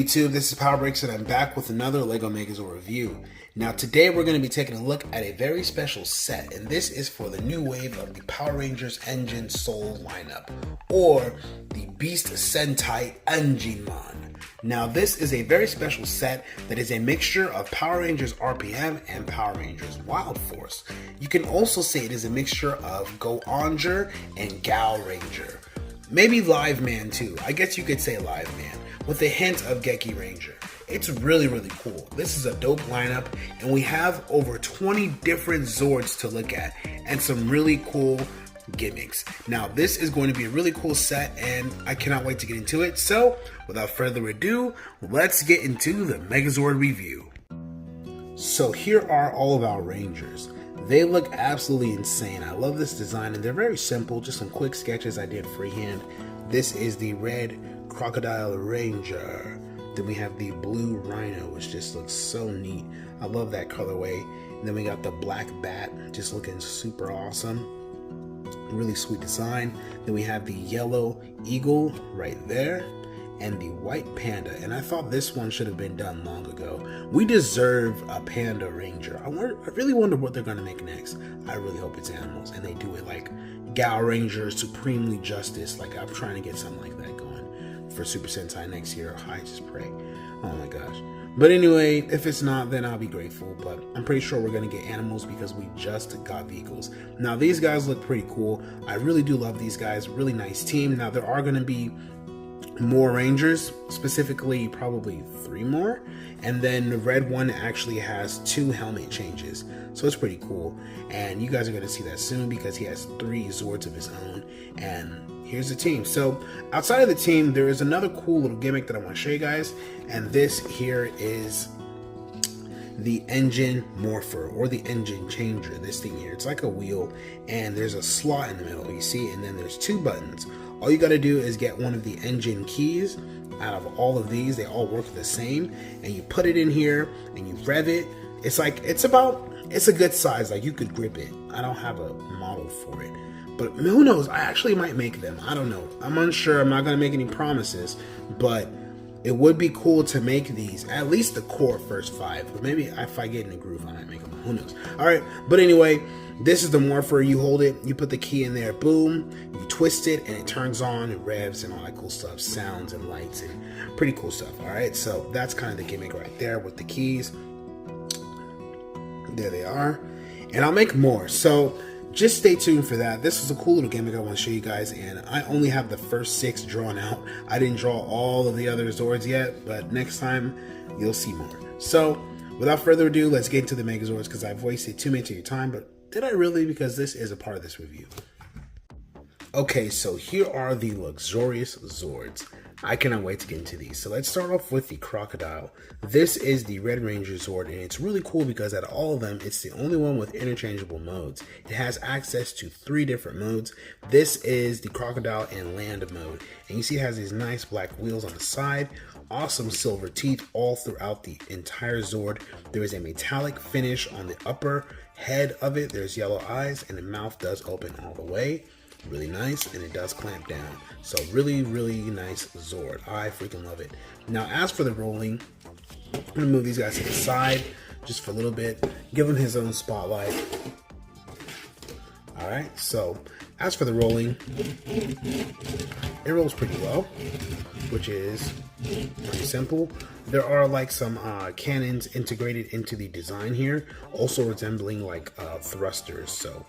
YouTube? This is Power Breaks and I'm back with another LEGO Megazord review. Now today we're going to be taking a look at a very special set, and this is for the new wave of the Power Rangers Engine Soul lineup, or the Beast Sentai Anjinman. Now this is a very special set that is a mixture of Power Rangers RPM and Power Rangers Wild Force. You can also say it is a mixture of Go Onger and Gal Ranger. Maybe Live Man too, I guess you could say Live Man, with a hint of Geki Ranger. It's really cool. This is a dope lineup, and we have over 20 different Zords to look at, and some really cool gimmicks. Now this is going to be a really cool set, and I cannot wait to get into it. So without further ado, let's get into the Megazord review. So here are all of our Rangers. They look absolutely insane. I love this design, and they're very simple, just some quick sketches I did freehand. This is the red Crocodile Ranger. Then we have the blue Rhino, which just looks so neat. I love that colorway. And then we got the black Bat, just looking super awesome. Really sweet design. Then we have the yellow Eagle right there, and the white Panda. And I thought this one should have been done long ago. We deserve a Panda Ranger. I really wonder what they're going to make next. I really hope it's animals, and they do it like Gal Ranger Supremely Justice. Like, I'm trying to get something like that going for Super Sentai next year. I just pray. Oh my gosh. But anyway, if it's not, then I'll be grateful. But I'm pretty sure we're going to get animals because we just got vehicles. Now these guys look pretty cool. I really do love these guys. Really nice team. Now there are going to be more Rangers, specifically probably 3 more. And then the red one actually has 2 helmet changes. So it's pretty cool. And you guys are going to see that soon because he has 3 Zords of his own. And here's the team. So outside of the team, there is another cool little gimmick that I want to show you guys. And this here is the engine morpher, or the engine changer. This thing here, it's like a wheel, and there's a slot in the middle, you see, and then there's 2 buttons. All you got to do is get one of the engine keys out of all of these. They all work the same, and you put it in here and you rev it. It's a good size, like you could grip it. I don't have a model for it, but who knows, I actually might make them. I don't know, I'm unsure. I'm not gonna make any promises, but it would be cool to make these, at least the core first 5, but maybe if I get in the groove I might make them. Who knows. All right, but anyway, this is the morpher. You hold it, you put the key in there, boom, you twist it, and it turns on, it revs, and all that cool stuff, sounds and lights, and pretty cool stuff. All right, so that's kind of the gimmick right there with the keys. There they are, and I'll make more, so just stay tuned for that. This is a cool little gimmick I want to show you guys, and I only have the first 6 drawn out. I didn't draw all of the other Zords yet, but next time you'll see more. So without further ado, let's get into the Megazords, because I've wasted 2 minutes of your time, but did I really? Because this is a part of this review. Okay, so here are the luxurious Zords. I cannot wait to get into these. So let's start off with the Crocodile. This is the Red Ranger Zord, and it's really cool because out of all of them, it's the only one with interchangeable modes. It has access to 3 different modes. This is the Crocodile and Land mode, and you see it has these nice black wheels on the side, awesome silver teeth all throughout the entire Zord. There is a metallic finish on the upper head of it. There's yellow eyes, and the mouth does open all the way. Really nice, and it does clamp down. So really nice Zord. I freaking love it. Now as for the rolling, I'm gonna move these guys to the side just for a little bit, give him his own spotlight. All right, so as for the rolling, it rolls pretty well, which is pretty simple. There are like some cannons integrated into the design here, also resembling like thrusters. So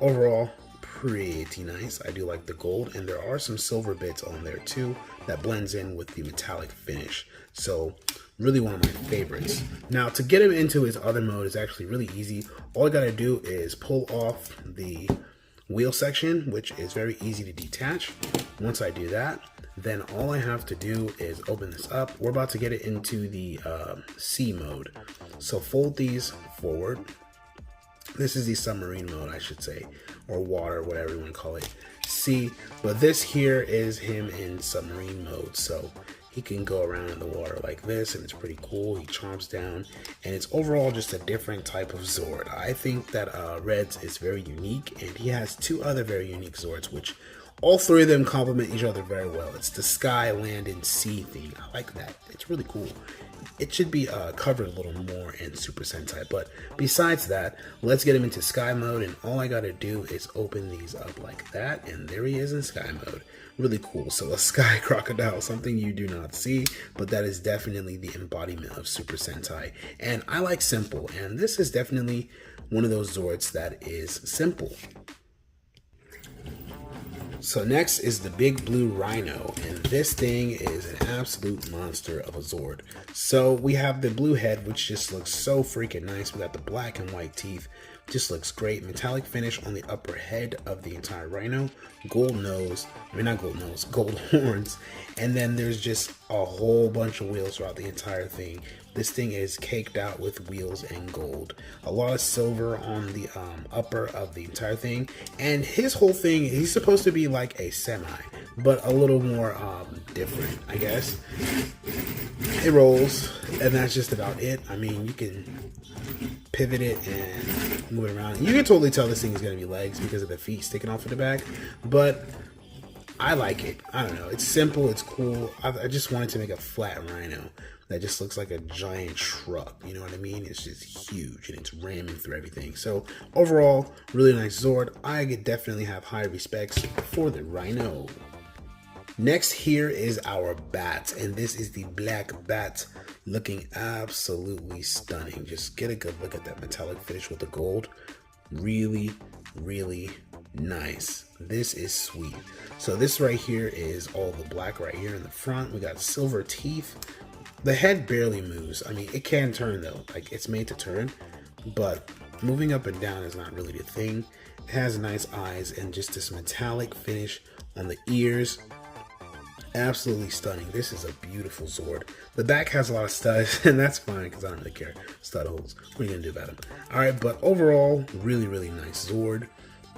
overall, pretty nice. I do like the gold, and there are some silver bits on there too that blends in with the metallic finish. So really one of my favorites. Now to get him into his other mode is actually really easy. All I gotta do is pull off the wheel section, which is very easy to detach. Once I do that, then all I have to do is open this up. We're about to get it into the C mode. So fold these forward. This is the submarine mode, I should say, or water, whatever you want to call it. C, but this here is him in submarine mode, so he can go around in the water like this, and it's pretty cool. He chomps down, and it's overall just a different type of Zord. I think that Red's is very unique, and he has 2 other very unique Zords, which All three of them complement each other very well. It's the sky, land, and sea thing. I like that. It's really cool. It should be covered a little more in Super Sentai. But besides that, let's get him into Sky mode. And all I gotta do is open these up like that. And there he is in Sky mode. Really cool. So a Sky Crocodile, something you do not see, but that is definitely the embodiment of Super Sentai. And I like simple. And this is definitely one of those Zords that is simple. So next is the big blue Rhino, and this thing is an absolute monster of a Zord. So we have the blue head, which just looks so freaking nice. We got the black and white teeth, just looks great. Metallic finish on the upper head of the entire Rhino, gold nose, I mean not gold nose, gold horns, and then there's just a whole bunch of wheels throughout the entire thing. This thing is caked out with wheels and gold. A lot of silver on the upper of the entire thing. And his whole thing, he's supposed to be like a semi, but a little more different, I guess. It rolls, and that's just about it. I mean, you can pivot it and move it around. You can totally tell this thing is going to be legs because of the feet sticking off of the back, but I like it. I don't know. It's simple. It's cool. I just wanted to make a flat Rhino that just looks like a giant truck. You know what I mean? It's just huge and it's ramming through everything. So overall, really nice Zord. I could definitely have high respects for the Rhino. Next here is our Bat, and this is the black Bat, looking absolutely stunning. Just get a good look at that metallic finish with the gold. Really, really nice. This is sweet. So this right here is all the black right here in the front. We got silver teeth. The head barely moves. I mean, it can turn though. Like, it's made to turn, but moving up and down is not really the thing. It has nice eyes and just this metallic finish on the ears. Absolutely stunning. This is a beautiful Zord. The back has a lot of studs, and that's fine because I don't really care. Stud holes. What are you gonna do about them? All right, but overall, really, really nice Zord.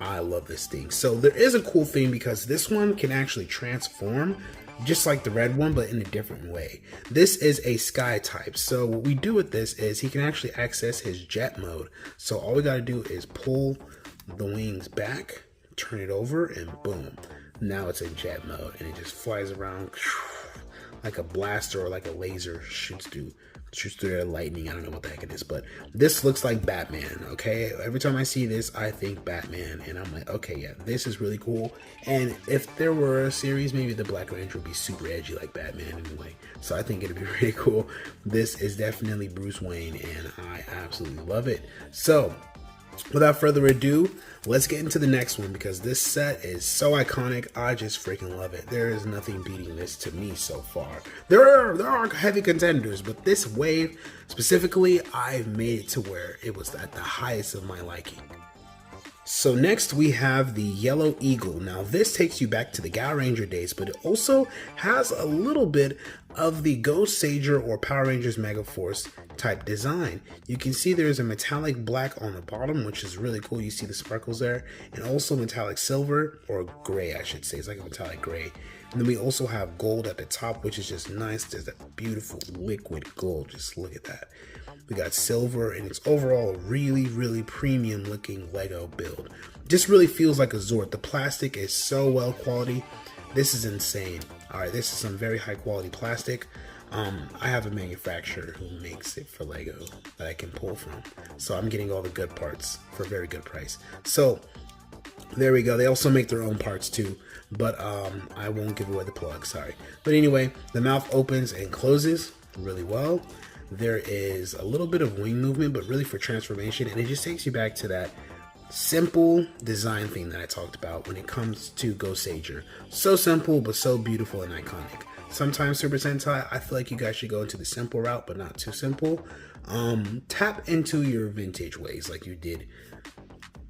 I love this thing. So there is a cool thing because this one can actually transform just like the red one, but in a different way. This is a sky type. So what we do with this is he can actually access his jet mode. So all we gotta do is pull the wings back, turn it over, and boom. Now it's in jet mode and it just flies around like a blaster or like a laser shoots through their lightning. I don't know what the heck it is, but this looks like Batman. Okay, every time I see this I think Batman, and I'm like, okay, yeah, this is really cool. And if there were a series, maybe the Black Ranger would be super edgy like Batman anyway, so I think it'd be really cool. This is definitely Bruce Wayne and I absolutely love it. So without further ado, let's get into the next one because this set is so iconic. I just freaking love it. There is nothing beating this to me so far. There are heavy contenders, but this wave specifically, I've made it to where it was at the highest of my liking. So next we have the Yellow Eagle. Now this takes you back to the Gal Ranger days, but it also has a little bit of the Ghost Sager or Power Rangers Megaforce type design. You can see there's a metallic black on the bottom, which is really cool. You see the sparkles there, and also metallic silver, or gray I should say. It's like a metallic gray. And then we also have gold at the top, which is just nice. There's that beautiful liquid gold. Just look at that. We got silver, and it's overall a really, really premium looking Lego build. Just really feels like a Zord. The plastic is so well quality. This is insane. All right, this is some very high quality plastic. I have a manufacturer who makes it for Lego that I can pull from. So I'm getting all the good parts for a very good price. So there we go. They also make their own parts too, but I won't give away the plug, sorry. But anyway, the mouth opens and closes really well. There is a little bit of wing movement, but really for transformation, and it just takes you back to that simple design thing that I talked about when it comes to Ghost Sager. So simple, but so beautiful and iconic. Sometimes Super Sentai, I feel like you guys should go into the simple route, but not too simple. Tap into your vintage ways like you did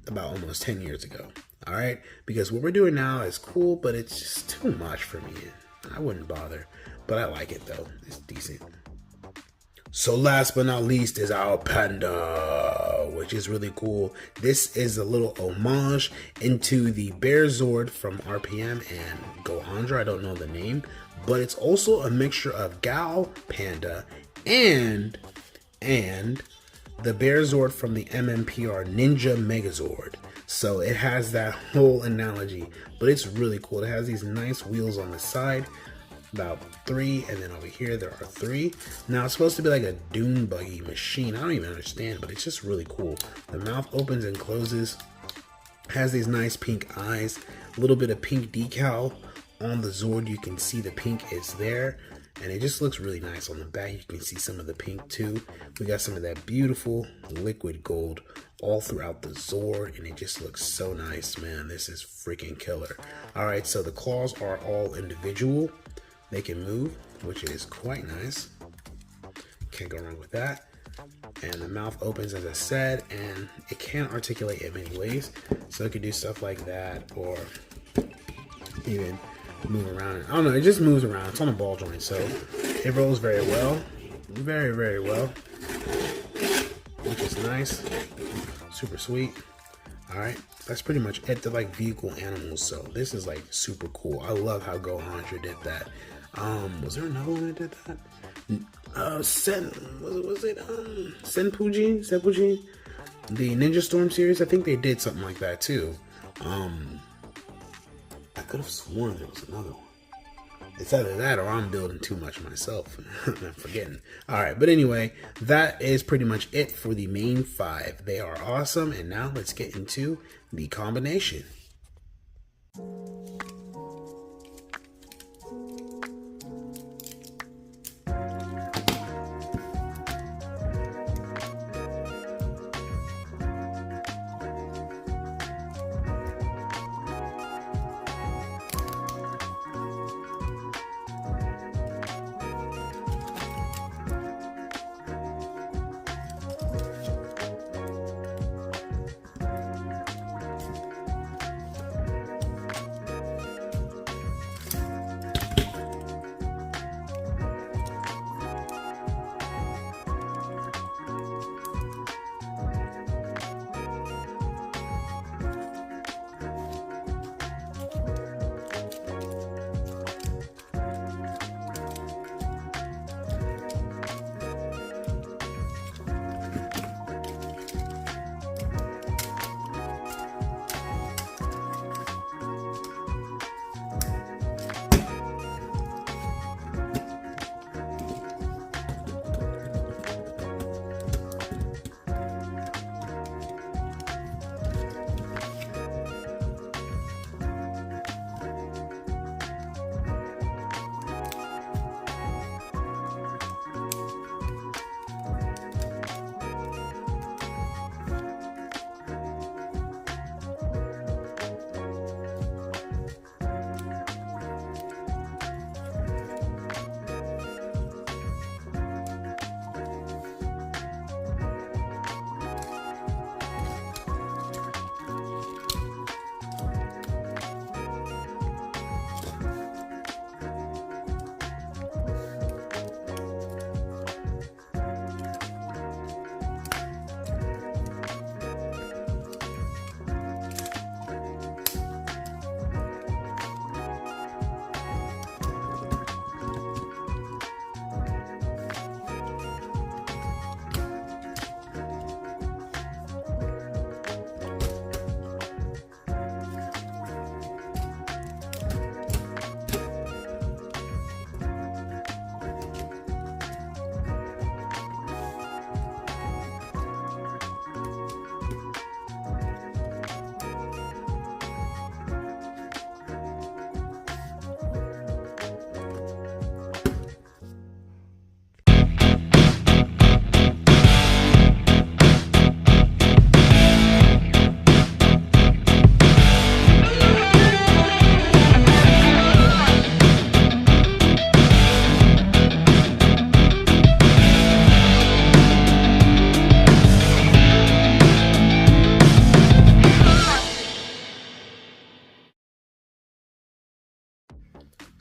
about almost 10 years ago. All right, because what we're doing now is cool, but it's just too much for me. I wouldn't bother, but I like it though. It's decent. So last but not least is our Panda, which is really cool. This is a little homage into the Bear Zord from RPM and Gohandra. I don't know the name, but it's also a mixture of Gal Panda and the Bear Zord from the MMPR Ninja Megazord. So it has that whole analogy, but it's really cool. It has these nice wheels on the side, about 3, and then over here there are 3. Now it's supposed to be like a dune buggy machine. I don't even understand, but it's just really cool. The mouth opens and closes, has these nice pink eyes, a little bit of pink decal on the Zord. You can see the pink is there, and it just looks really nice. On the back you can see some of the pink too. We got some of that beautiful liquid gold all throughout the Zord, and it just looks so nice, man. This is freaking killer. All right, so the claws are all individual. They can move, which is quite nice. Can't go wrong with that. And the mouth opens, as I said, and it can articulate in many ways. So it can do stuff like that, or even move around. I don't know, it just moves around. It's on a ball joint, so it rolls very well. Very, very well. Which is nice. Super sweet. Alright, that's pretty much it. They're like vehicle animals, so this is like super cool. I love how Gohantra did that. Was there another one that did that? Senpuji? The Ninja Storm series, I think they did something like that too. I could have sworn there was another one. It's either that or I'm building too much myself. I'm forgetting. Alright, but anyway, that is pretty much it for the main 5. They are awesome, and now let's get into the combination.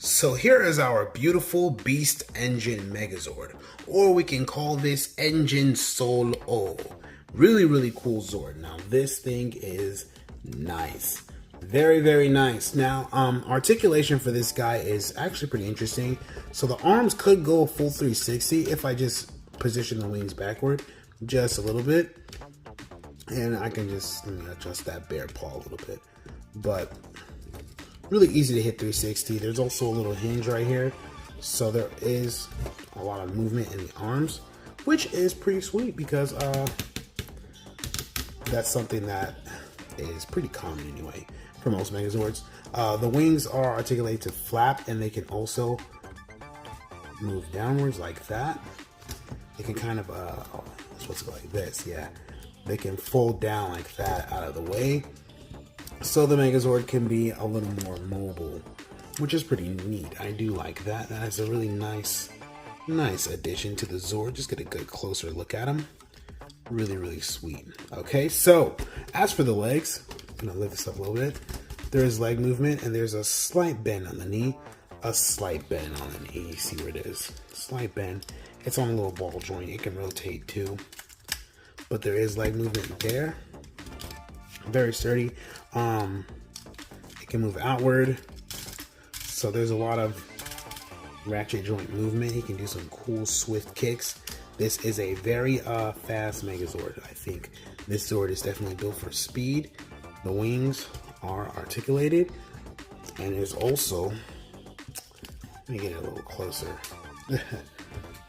So here is our beautiful Beast Engine Megazord, or we can call this Engine Soul O. Really, really cool Zord. Now this thing is nice. Very, very nice. Now, articulation for this guy is actually pretty interesting. So the arms could go a full 360 if I just position the wings backward just a little bit. And I can just adjust that bear paw a little bit. But really easy to hit 360. There's also a little hinge right here. So there is a lot of movement in the arms, which is pretty sweet because that's something that is pretty common anyway for most Megazords. The wings are articulated to flap, and they can also move downwards like that. They can kind of, it's supposed to go like this, yeah. They can fold down like that out of the way. So the Megazord can be a little more mobile, which is pretty neat. I do like that. That is a really nice addition to the Zord. Just get a good closer look at him. Really, really sweet. Okay, so as for the legs, I'm gonna lift this up a little bit. There is leg movement, and there's a slight bend on the knee. A slight bend on the knee. You see where it is? Slight bend. It's on a little ball joint. It can rotate too. But there is leg movement there. Very sturdy. It can move outward. So there's a lot of ratchet joint movement. He can do some cool swift kicks. This is a very fast Megazord. I think this Zord is definitely built for speed. The wings are articulated, and there's also, let me get it a little closer.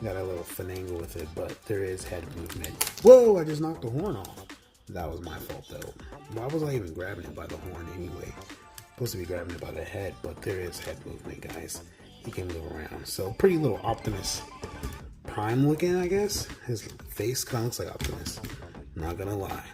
Got a little finagle with it, but there is head movement. Whoa, I just knocked the horn off. That was my fault though. Why was I even grabbing it by the horn anyway? Supposed to be grabbing it by the head, but there is head movement, guys. He can move around. So pretty little Optimus Prime looking, I guess. His face kind of looks like Optimus. Not gonna lie.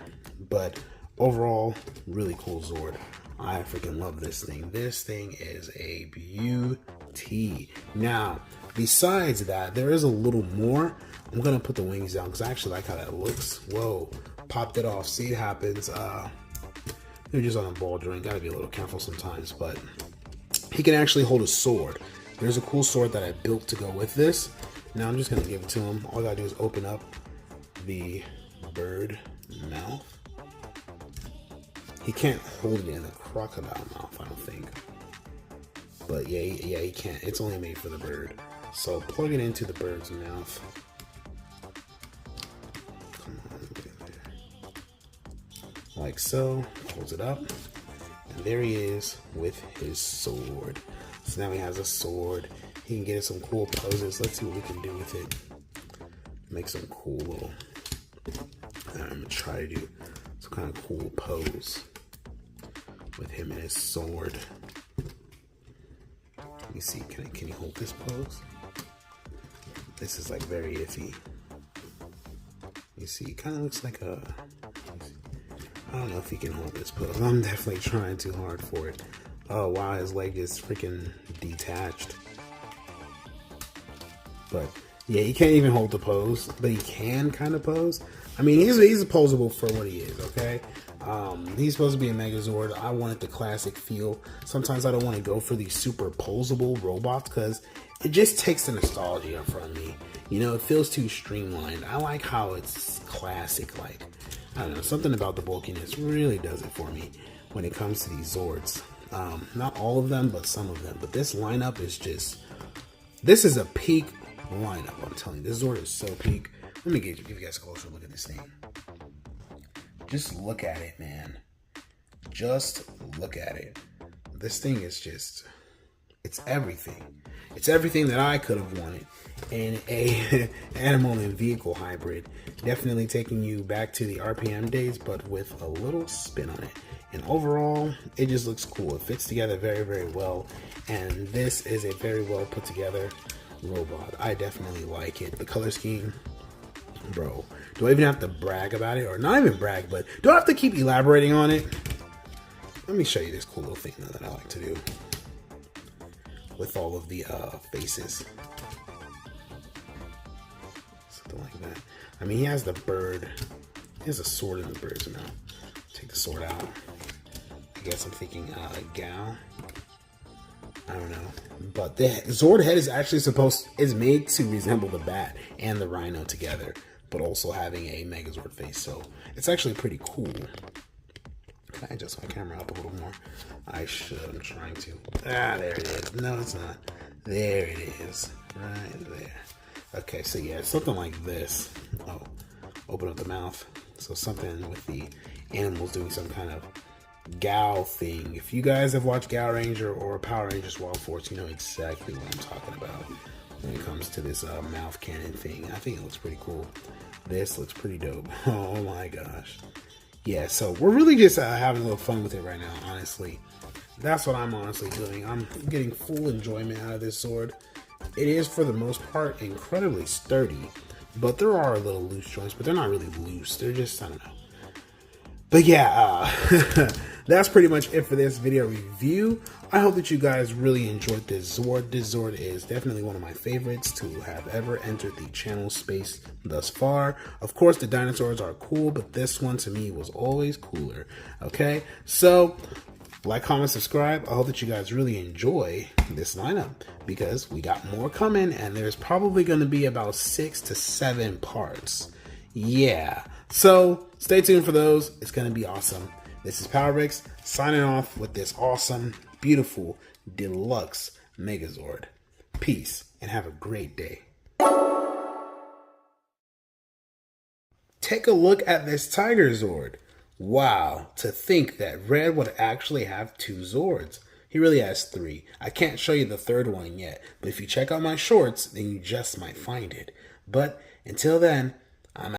But overall, really cool Zord. I freaking love this thing. This thing is a beauty. Now, besides that, there is a little more. I'm gonna put the wings down because I actually like how that looks. Whoa, popped it off. See, it happens. They're just on a ball joint. Gotta be a little careful sometimes, but he can actually hold a sword. There's a cool sword that I built to go with this. Now I'm just gonna give it to him. All I gotta do is open up the bird mouth. He can't hold it in a crocodile mouth, I don't think. But yeah, he can't. It's only made for the bird. So plug it into the bird's mouth. Come on, get in there. Like so. Pulls it up. And there he is with his sword. So now he has a sword. He can get in some cool poses. Let's see what we can do with it. Make some cool little... I'm going to try to do some kind of cool pose with him and his sword. Let me see. Can he hold this pose? This is like very iffy. You see, it kind of looks like a... I don't know if he can hold this pose. I'm definitely trying too hard for it. Oh wow, his leg is freaking detached. But yeah, he can't even hold the pose, but he can kind of pose. I mean, he's posable for what he is, okay? He's supposed to be a Megazord. I wanted the classic feel. Sometimes I don't want to go for these super posable robots because it just takes the nostalgia from me. You know, it feels too streamlined. I like how it's classic, like, I don't know, something about the bulkiness really does it for me when it comes to these Zords. Not all of them, but some of them. But this lineup is just, this is a peak lineup, I'm telling you. This Zord is so peak. Let me give you guys a closer look at this thing. Just look at it, man. Just look at it. This thing is just, it's everything. It's everything that I could have wanted in a animal and vehicle hybrid. Definitely taking you back to the RPM days, but with a little spin on it. And overall, it just looks cool. It fits together very, very well. And this is a very well put together robot. I definitely like it. The color scheme, bro. Do I even have to brag about it? Or not even brag, but do I have to keep elaborating on it? Let me show you this cool little thing that I like to do with all of the faces. Something like that. I mean, he has the bird. He has a sword in the bird's mouth. Take the sword out. I guess I'm thinking gal. I don't know. But the Zord head is actually is made to resemble the Bat and the Rhino together, but also having a Megazord face. So it's actually pretty cool. Can I adjust my camera up a little more? I should. I'm trying to. Ah, there it is. No, it's not. There it is. Right there. Okay, so yeah, something like this. Oh, open up the mouth. So something with the animals doing some kind of Gal thing. If you guys have watched Gal Ranger or Power Rangers Wild Force, you know exactly what I'm talking about when it comes to this mouth cannon thing. I think it looks pretty cool. This looks pretty dope. Oh my gosh. Yeah, so we're really just having a little fun with it right now, honestly. That's what I'm honestly doing. I'm getting full enjoyment out of this sword. It is, for the most part, incredibly sturdy, but there are little loose joints, but they're not really loose. They're just, I don't know. But yeah, that's pretty much it for this video review. I hope that you guys really enjoyed this Zord. This Zord is definitely one of my favorites to have ever entered the channel space thus far. Of course, the dinosaurs are cool, but this one to me was always cooler. Okay, so like, comment, subscribe. I hope that you guys really enjoy this lineup because we got more coming, and there's probably going to be about 6 to 7 parts. Yeah, so stay tuned for those. It's going to be awesome. This is PowerBricks signing off with this awesome, beautiful, deluxe Megazord. Peace and have a great day. Take a look at this Tiger Zord. Wow, to think that Red would actually have 2 Zords. He really has 3. I can't show you the third one yet, but if you check out my shorts, then you just might find it. But until then,